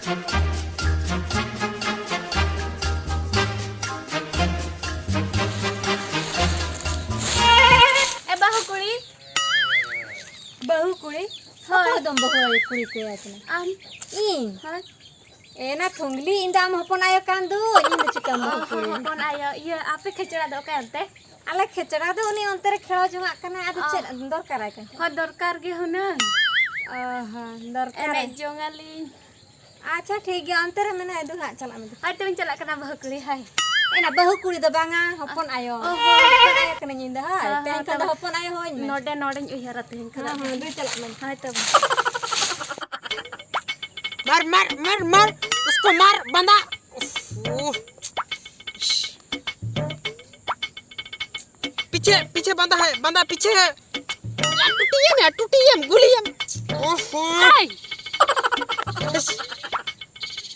Bahu kuri, apa dong bahu kuri ke asal? In, enak thongli indah am hapon ayo kandu, indah cikam bahu kuri. Hapon ayo, iya apa kecera do kante? Ala kecera do uni ontere khelo juma kana adu chet dorkar ai kan. Ho dorkar ge hunang. Dorkar. Enek jongali. Acha ठीक है अंतर में ना दो हाथ चला में Hai tuh cala kena bahu kuri hai. एना बहु कुड़ी दो बांगा हपन आयो आयो कने निंदा हाय तें का हपन आयो होय में Node node uyara tuh kena. दो चला में Hai tuh. मार मार मार मार उसको मार बंदा पीछे पीछे बंदा है बंदा पीछे है यार टूटी है गोली है ओहो Hai.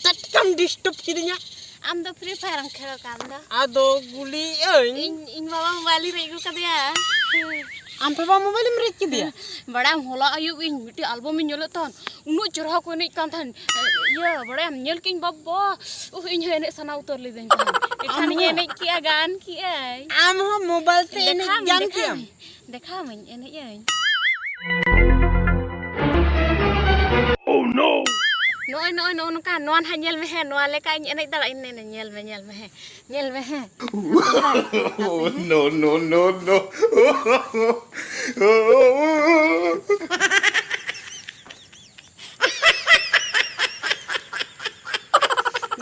तटकम डिस्टर्ब किदिnya Am do free fire ang khelo kan do. ado guli euy In bawa mobile regu ka dia. am papa mobile में रेख किदिया बड़ा होला आयु इन मिट्टी एल्बम में ñolo ton unu चरहा को नहीं कान थन ये बड़ा हम ñel किन बब्बो इन हेने सना उतर ले देन इखान ये ने किया गान किया am ho mobile te ini gan kiam देखा मैं एने ये Oh no! नो का नोन हा ñel में है नो ले का एने दला इन ने ñel में है Oh no no no no!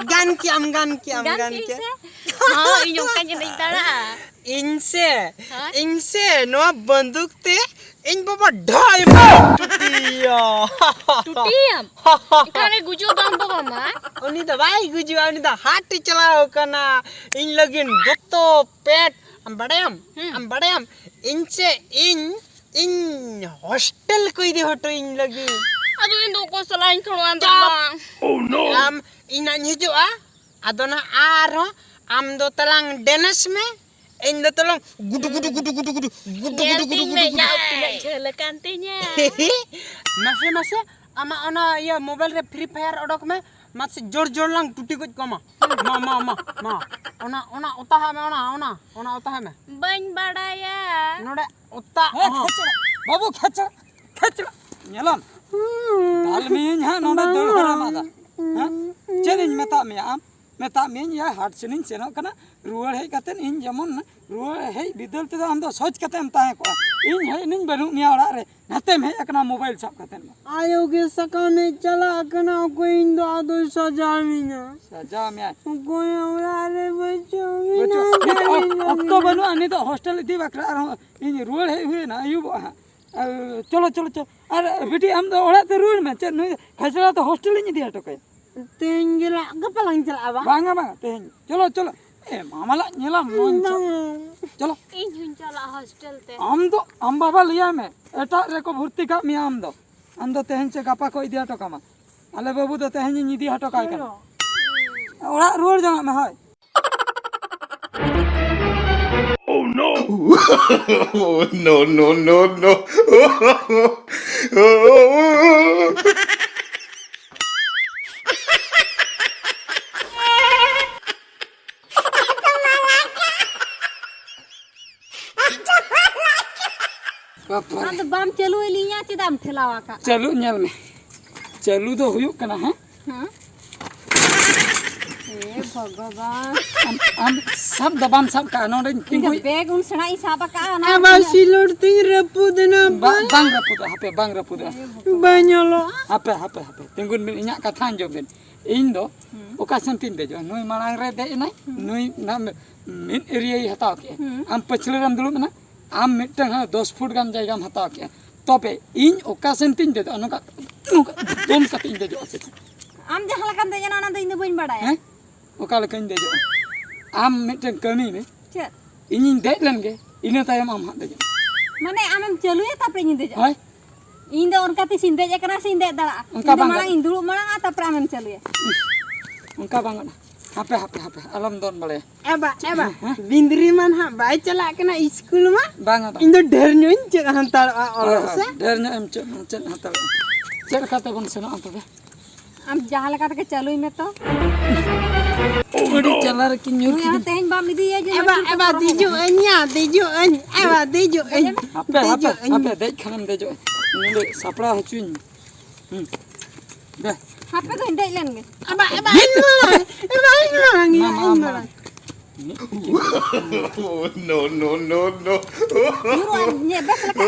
gan kiam गान की हां इन यो का एने दला इनसे नो बंदूक ते इन बाबा ढाई टूटिया टूटियम इखाने गुजो दाम बाबा मा उनी तो भाई गुजवा उनी तो हाथ चलाओ कना इन लगिन दोतो पेट हम बड़ेम इनसे इन हॉस्टल कोई दे हटो इन लगी अदु इन दो को सलाइन खड़वान दला Oh no! am ina हिजुआ adona आरो am do telang denes में इन दो telang गुडु गुडु गुडु गुडु गुडु गुडु गुडु गुडु गुडु झल कांतेnya मासे ama ona ya mobile re free fire odok me मासे जोर lang टूटी कुछ कमा ma ona उता है में ona उता है में बन बड़ाया नोडे उता बाबू खेच ñelam dal min ha nonda dol hara mada ha challenge meta me ya hard challenge senok kana ruar hei katen in jamon ruar hei bidal te am do soch katen tahe ko in hei nin banu miya ora re nate me akna mobile sab katen आयो के सकाने चला कना कोई इंदो आदो सजा मिना saja me कोई हमरा रे बच्चो अब तो बनु ani do hostel di bakra in ruar hei हुए ना आयु चलो अरे बेटी हम तो ओड़ा ते रूल में चल नई खसरा तो हॉस्टल ही दिया तो कई तेंगला गपलांग चला बा बांगा तेन चलो ए मामला नेला मन चलो इन हुन चला हॉस्टल ते हम बाबा लिया में एटा रे को भर्ती का मिया हम दो तेहन से गापा को दिया तो कमा अले बाबू तो तेहन नि दिया तो काय कर ओड़ा रूल जंगा में है Oh no! Oh no no no no! ना तो बम चलू लिया चिदाम ठेलावा का चलू नेल में चलू तो हुयु कना है हां ए भगवान हम सब दबाम सब का नोडे तिंग बैग उन सणाई साबा का ना अब सिलोड ती रपुदना bang rapud बanyलो hape tingun min inya katha anjom den इन दो ओकासन तीन दे जो नई मांग रे दे नई नई ना मिन एरिया ही हताव के आम पछले राम दुलु ना आम मिटन 10 फुट गान जायगा हम हताव के तबे इन ओकासन तीन दे अनका दोम का तीन दे जो आसे आम जहां लकन दे जना ना दे इन बइन बड़ाय हैं ओका लकन दे जो आम मिटन कमी में चे इन दे लन के इन तायम आम दे जो माने आम चलू ये तापरे इन दे जो हाय इन दो उनका ती सिंदे एकना सिंदे दला उनका बांगा मांग इन दुलु मांग तापरे आम चलू ये उनका बांगा hape alam don bale एबा बिंद्री मन हा बाय चला कना स्कूल मा बांगा इन दो ढेर न्योन चे हंतार ऑल से ढेर न्यो एम चे हंतार चे खाते बन सेनो अंतबे आम जहाँ लगा के चलुई में तो बड़ी चला रखी न्यूर तू यहाँ तेहन बाम इदी है जो Eba diju enya, eba diju enya. apa dek khanam de jo nende sapra hachuin deh हापे तो हिंदे लेन में Eba inlang, mama No, no, no, no. Yuruan nye bes laka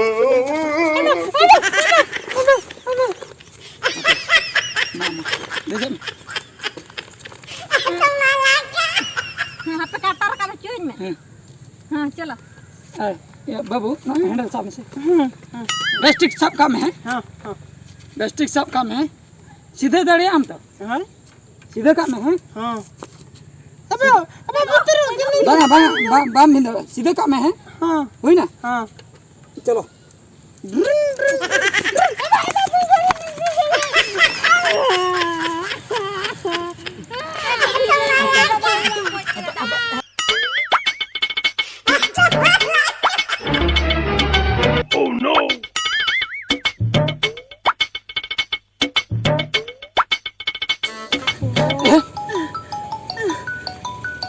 dejem हापे काटार का चुन में हाँ चलो ya babu na handle sab se bestik sab kam hai हाँ bestik sab kam hai सीधे दड़े आम तो हाँ सीधे काम है हाँ अबे पुत्र बांगा बांगा बाम बिंदु सीधे काम है हाँ हुई ना हाँ चलो Oh no.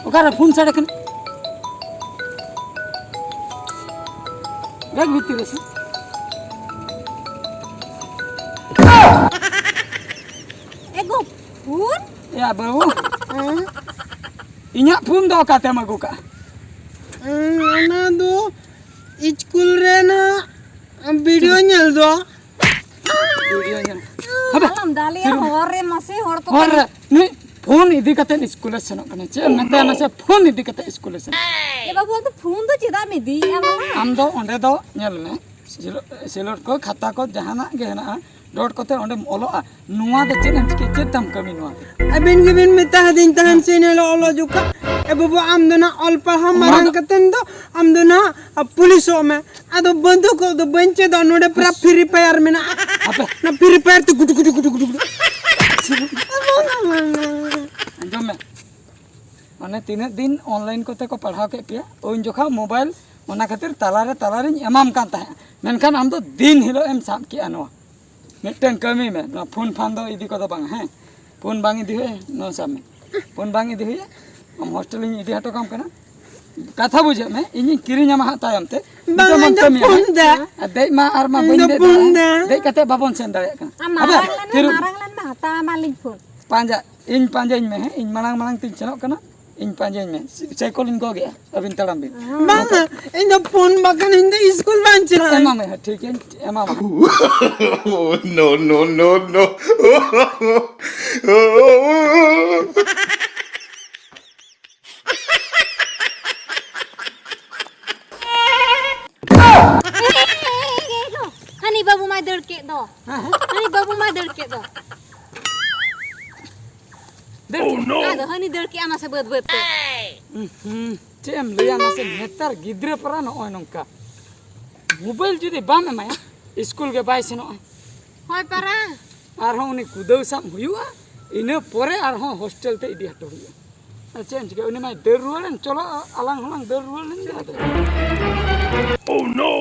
ओकर फोन साड़े कन बैग भीतर से एगो फून या बाबू इन्या फोन दो काते मगु का ना दो स्कूल रे ना वीडियो nyel दो वीडियो ने अबे आलम डालिया होरे मसे होड़ को और नहीं फोन इदी कते स्कूल से न कने चे मते न से फोन इदी कते स्कूल से ये बाबू तो फून तो चिदा में दी अब आम दो ओंडे दो नेल ने सिलोट को खाता को जहाना के ना डॉट कोते ओंडे ओलोआ नुवा दे चेन के तम कमी नुवा अबिन गिबिन में तहदिन तहन से ने लो जुका ए बाबू आम दो ना ऑल पर हम मारन कतन दो आम दो ना पुलिस में अदो बंदूक दो बंचे दो नोडे पूरा फ्री फायर में ना अबे ना फ्री फायर तो गुड गुड गुड गुड जो में माने तीन दिन ऑनलाइन कोते को पढ़ाव के पिया ओइन जोखा मोबाइल ओना खातिर तालारे एमाम कान ताहे मेनखान आम दो दिन हिलो एम साब की अनवा मिटन कमी में ना फोन फान दो इदी को दो बांग है फोन बांग इदी है नो साब में फोन बांग इदी है हम हॉस्टल इन इदी हटो काम करना कथा बुझे में इन किरी नमा तायम ते बांग दो फोन दे दे मा आर मा बइन दे कते बाबन सेन दाड़े का मारंगलन में हता मालिक फून पांजा इन पांजा इन में है इन मांग मांग तीन चलो कना इन पांजा इन में साइकिल इन को गया अबिन तड़म बिन बांग इन दो फोन बकन इन दो स्कूल बंच रहा एमा में है ठीक है एमा में No, no, no, no. Honey बाबू मा दड़ के दो हनी बाबू मा दड़ के दो Oh no. आदो हनी दड़ के आमा से बद बद पे चेम लिया ना से नेतर गिद्रे परा न ओय नंका मोबाइल जुदी बाम एमाया स्कूल के बाय सेनो होय परा आर हो उनी कुदौ साम हुयुआ इने परे आर हो हॉस्टल ते इदी हटो हुयुआ चेंज के उनी माय दर रुवालन चलो अलांग हलांग दर रुवालन जा Oh no.